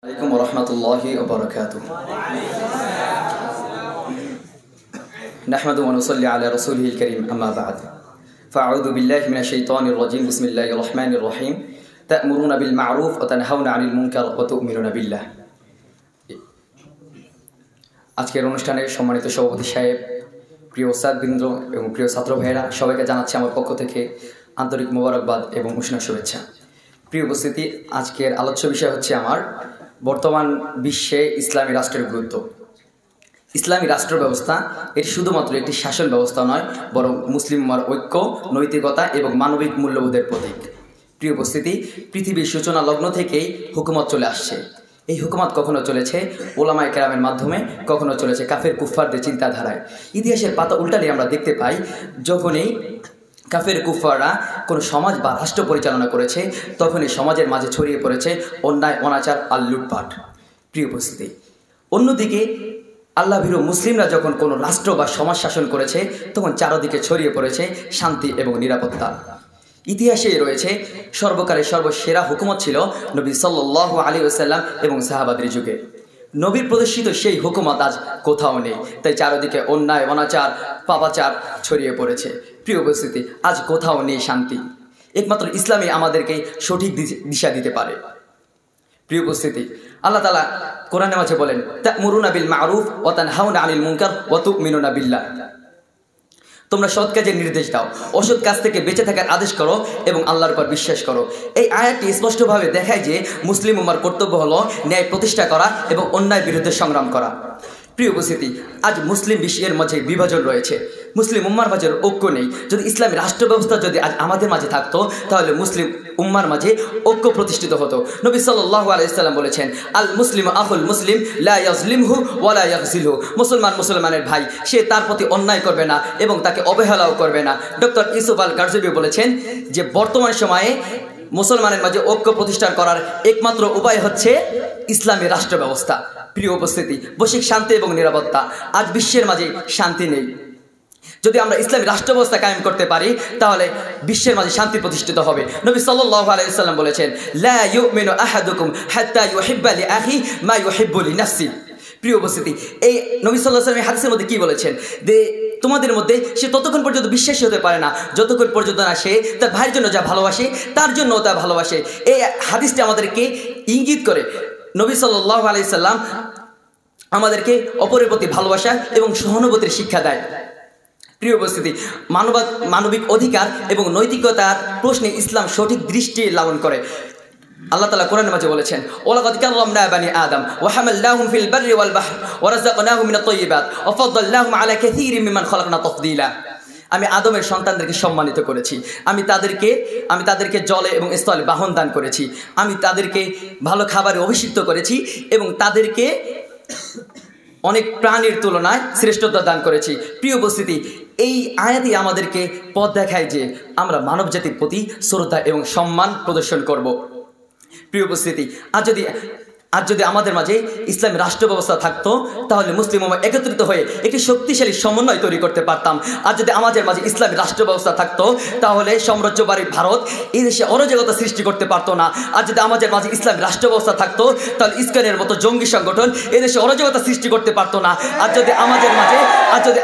عليكم ورحمة الله وبركاته. نحمد ونصلي على رسوله الكريم أما بعد. فأعوذ بالله من الشيطان الرجيم. بسم الله الرحمن الرحيم. تأمرون بالمعروف وتنهون عن المنكر وتؤمنون بالله. আজকের অনুষ্ঠানের সম্মানিত সভাপতি সাহেব, প্রিয় ওস্তাদবৃন্দ এবং প্রিয় ছাত্র ভাইয়েরা, সবাইকে জানাচ্ছি আমার পক্ষ থেকে আন্তরিক মোবারকবাদ এবং উষ্ণ শুভেচ্ছা। প্রিয় উপস্থিতি, আজকের আলোচ্য বিষয় হচ্ছে আমার বর্তমান বিশ্বে ইসলামী রাষ্ট্রের গুরুত্ব। ইসলামী রাষ্ট্র ব্যবস্থা এটি শুধুমাত্র একটি শাসন ব্যবস্থা নয়, বরং মুসলিম উম্মার ঐক্য, নৈতিকতা এবং মানবিক মূল্যবোধের প্রতীক। প্রিয় উপস্থিতি, পৃথিবীর সূচনা লগ্ন থেকেই হুকুমত চলে আসছে। এই হুকুমত কখনো চলেছে ওলামায়ে কেরামের মাধ্যমে, কখনো চলেছে কাফের কুফফারদের চিন্তাধারায়। ইতিহাসের পাতা উল্টালে আমরা দেখতে পাই, যখনই কাফের কুফফাররা কোনো সমাজ বা রাষ্ট্র পরিচালনা করেছে, তখনই সমাজের মাঝে ছড়িয়ে পড়েছে অন্যায়, অনাচার আর লুটপাট। প্রিয় উপস্থিতি, অন্যদিকে আল্লাহভীরু মুসলিমরা যখন কোনো রাষ্ট্র বা সমাজ শাসন করেছে, তখন চারদিকে ছড়িয়ে পড়েছে শান্তি এবং নিরাপত্তা। ইতিহাসে রয়েছে সর্বকালের সর্বসেরা হুকুমত ছিল নবী সাল্লাল্লাহু আলাইহি ওয়াসাল্লাম এবং সাহাবাদের যুগে। নবীর প্রদর্শিত সেই হুকুমত আজ কোথাও নেই, তাই চারদিকে অন্যায়, অনাচার, পাপাচার ছড়িয়ে পড়েছে। প্রিয় উপস্থিতি, আজ কোথাও নেই শান্তি। একমাত্র ইসলামই আমাদেরকে সঠিক দিশা দিতে পারে। প্রিয় উপস্থিতি, আল্লাহ তাআলা কোরআনের মাঝে বলেন, তা'মুরুনা বিল মা'রুফ ওয়া তানহাউনা আনিল মুনকার ওয়া তু'মিনুনা বিল্লাহ। তোমরা সৎ কাজের নির্দেশ দাও, অসৎ কাজ থেকে বেঁচে থাকার আদেশ করো এবং আল্লাহর উপর বিশ্বাস করো। এই আয়াতটি স্পষ্টভাবে দেখায় যে মুসলিম উম্মার কর্তব্য হলো ন্যায় প্রতিষ্ঠা করা এবং অন্যায়ের বিরুদ্ধে সংগ্রাম করা। প্রিয় উপস্থিতি, আজ মুসলিম বিশ্বের মাঝে বিভাজন রয়েছে, মুসলিম উম্মার মাঝে ঐক্য নেই। যদি ইসলামী রাষ্ট্র ব্যবস্থা যদি আজ আমাদের মাঝে থাকতো, তাহলে মুসলিম উম্মার মাঝে ঐক্য প্রতিষ্ঠিত হতো। নবী সাল্লাল্লাহু আলাইহি ওয়াসাল্লাম বলেছেন, আল মুসলিমু আখুল মুসলিম লা ইয়াজলিমহু ওয়া লা ইয়াগজিলহু। মুসলমান মুসলমানের ভাই, সে তার প্রতি অন্যায় করবে না এবং তাকে অবহেলাও করবে না। ডক্টর ইউসুফ আল গারজবি বলেছেন যে বর্তমান সময়ে মুসলমানের মাঝে ঐক্য প্রতিষ্ঠা করার একমাত্র উপায় হচ্ছে ইসলামী রাষ্ট্র ব্যবস্থা। প্রিয় উপস্থিতি, বৈশ্বিক শান্তি এবং নিরাপত্তা, আজ বিশ্বের মাঝে শান্তি নেই। যদি আমরা ইসলামী রাষ্ট্র ব্যবস্থা কায়েম করতে পারি, তাহলে বিশ্বের মাঝে শান্তি প্রতিষ্ঠিত হবে। নবী সাল্লাল্লাহু আলাইহি ওয়াসাল্লাম বলেছেন, লা ইউমিনু আহাদুকুম হাত্তা ইউহিব্বা লিআখি মা ইউহিব্বু লিনাফসি। প্রিয় উপস্থিতি, এই নবী সাল্লাল্লাহু আলাইহি ওয়াসাল্লাম হাদিসের মধ্যে কি বলেছেন, যে তোমাদের মধ্যে সে ততক্ষণ পর্যন্ত বিশ্বাসী হতে পারে না যতক্ষণ পর্যন্ত না সে তার ভাইয়ের জন্য যা ভালোবাসে তার জন্য তা ভালোবাসে। এই হাদিসটি আমাদেরকে ইঙ্গিত করে নবী সাল্লাল্লাহু আলাইহি ওয়াসাল্লাম আমাদেরকে অপরের প্রতি ভালোবাসা এবং সহানুভূতির শিক্ষা দেয়। প্রিয় উপস্থিতি, মানবিক অধিকার এবং নৈতিকতার প্রশ্নে ইসলাম সঠিক দৃষ্টি লালন করে। আল্লাহ তাআলা কোরআনের মাঝে বলেছেন, ওয়ালাকাদ কাররামনা বানি আদম ওয়া হামালনাহুম ফিল বাররি ওয়াল বাহর ওয়া রাযাকনাহুম মিনাত তাইয়্যিবাত ওয়া ফাদ্দালনাহুম আলা কাসীরিম মিম্মান খালাকনা তাফদীলা। আমি আদমের সন্তানদেরকে সম্মানিত করেছি, আমি তাদেরকে জলে এবং স্থলে বাহন দান করেছি, আমি তাদেরকে ভালো খাবারে অভিষিক্ত করেছি এবং তাদেরকে অনেক প্রাণীর তুলনায় শ্রেষ্ঠত্ব দান করেছি। প্রিয় উপস্থিতি, এই আয়াতই আমাদেরকে পথ দেখায় যে আমরা মানব জাতির প্রতি শ্রদ্ধা এবং সম্মান প্রদর্শন করব। প্রিয় উপস্থিতি, আজ যদি আমাদের মাঝে ইসলামী রাষ্ট্র ব্যবস্থা থাকতো, তাহলে মুসলিম উম্মাহ একত্রিত হয়ে একটি শক্তিশালী সমন্বয় তৈরি করতে পারতাম। আর যদি আমাদের মাঝে ইসলামী রাষ্ট্র ব্যবস্থা থাকতো, তাহলে সাম্রাজ্যবাদী ভারত এই দেশে অরাজকতা সৃষ্টি করতে পারতো না। আর যদি আমাদের মাঝে ইসলামী রাষ্ট্র ব্যবস্থা থাকতো, তাহলে ইসলামের মতো জঙ্গি সংগঠন এই দেশে অরাজকতা সৃষ্টি করতে পারতো না। আর যদি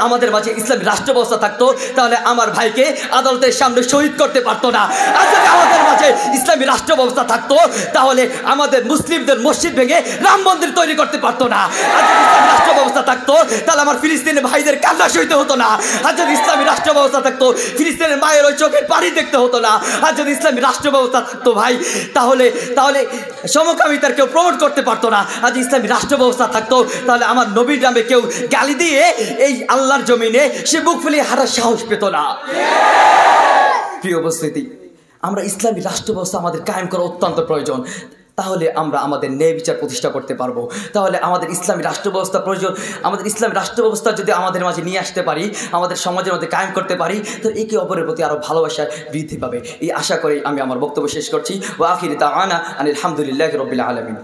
আমাদের মাঝে ইসলামী রাষ্ট্র ব্যবস্থা থাকতো, তাহলে আমার ভাইকে আদালতের সামনে শহীদ করতে পারতো না। আর যদি আমাদের মাঝে ইসলামী রাষ্ট্র ব্যবস্থা থাকতো, তাহলে আমাদের মুসলিমদের মসজিদ ভেঙে রাম মন্দির তৈরি করতে পারতো না। আর যদি ইসলামী রাষ্ট্র ব্যবস্থা থাকতো, তাহলে আমার ফিলিস্তিনের ভাইদের কান্না সইতে হতো না। আর যদি ইসলামী রাষ্ট্র ব্যবস্থা থাকতো, ফিলিস্তিনের মায়ের ওই চোখের পানি দেখতে হতো না। আর যদি ইসলামী রাষ্ট্র ব্যবস্থা থাকতো ভাই, তাহলে সমকামিতার কেউ প্রমোট করতে পারতো না। আর যদি ইসলামী রাষ্ট্র ব্যবস্থা থাকতো, তাহলে আমার নবীর নামে কেউ গালি দিয়ে এই আল্লাহর জমিনে সে বুক ফুলিয়ে হাঁটার সাহস পেত না। প্রিয় উপস্থিতি, আমরা ইসলামী রাষ্ট্র ব্যবস্থা আমাদের কায়েম করা অত্যন্ত প্রয়োজন। তাহলে আমরা আমাদের ন্যায় বিচার প্রতিষ্ঠা করতে পারবো। তাহলে আমাদের ইসলামী রাষ্ট্র ব্যবস্থা প্রয়োজন। আমাদের ইসলামী রাষ্ট্র ব্যবস্থা যদি আমাদের মাঝে নিয়ে আসতে পারি, আমাদের সমাজের মধ্যে কায়েম করতে পারি, তো একে অপরের প্রতি আরও ভালোবাসা বৃদ্ধি পাবে। এই আশা করেই আমি আমার বক্তব্য শেষ করছি। ওয়া আখিরু দাওয়ানা আনিল হামদুলিল্লাহি রাব্বিল আলামিন।